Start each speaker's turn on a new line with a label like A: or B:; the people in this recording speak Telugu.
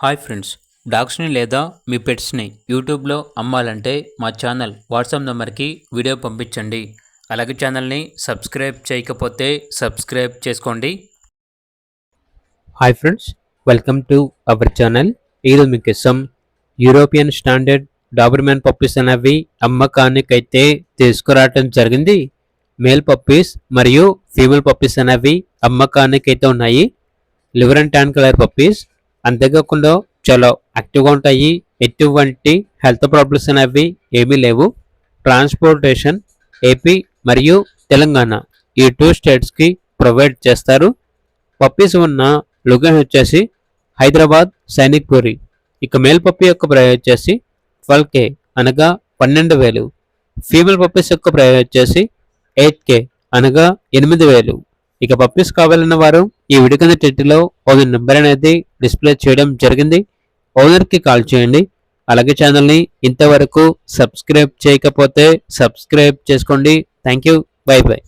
A: హాయ్ ఫ్రెండ్స్, డాగ్స్ని లేదా మీ పెట్స్ని యూట్యూబ్లో అమ్మాలంటే మా ఛానల్ వాట్సాప్ నెంబర్కి వీడియో పంపించండి. అలాగే ఛానల్ని సబ్స్క్రైబ్ చేయకపోతే సబ్స్క్రైబ్ చేసుకోండి.
B: Hi friends, welcome to our channel. ఈరోజు మీకోసం యూరోపియన్ స్టాండర్డ్ డాబర్మెన్ పప్పీస్ అనేవి అమ్మకానికైతే తీసుకురావటం జరిగింది. మేల్ పప్పీస్ మరియు ఫీమేల్ పప్పీస్ అనేవి అమ్మకానికైతే ఉన్నాయి. Liver and tan colour puppies. అంతేకాకుండా చాలా యాక్టివ్గా ఉంటాయి. ఎటువంటి హెల్త్ ప్రాబ్లమ్స్ అనేవి ఏమీ లేవు. ట్రాన్స్పోర్టేషన్ ఏపీ మరియు తెలంగాణ ఈ 2 స్టేట్స్కి ప్రొవైడ్ చేస్తారు. పప్పీస్ ఉన్న లొకేషన్ వచ్చేసి హైదరాబాద్, సైనిక్పూరి. ఇక మేల్ పప్పీ యొక్క ప్రైస్ వచ్చేసి 12K అనగా 12,000. ఫీమేల్ పప్పీస్ యొక్క ప్రైస్ వచ్చేసి 8K అనగా 8,000. ఇక పప్పీస్ కావాలన్న వారు ఈ వీడియో కింద టైటిల్లో ఓనర్ నెంబర్ అనేది డిస్ప్లే చేయడం జరిగింది. ఓనర్కి కాల్ చేయండి. అలాగే ఛానల్ని ఇంతవరకు సబ్స్క్రైబ్ చేయకపోతే సబ్స్క్రైబ్ చేసుకోండి. Thank you. By by.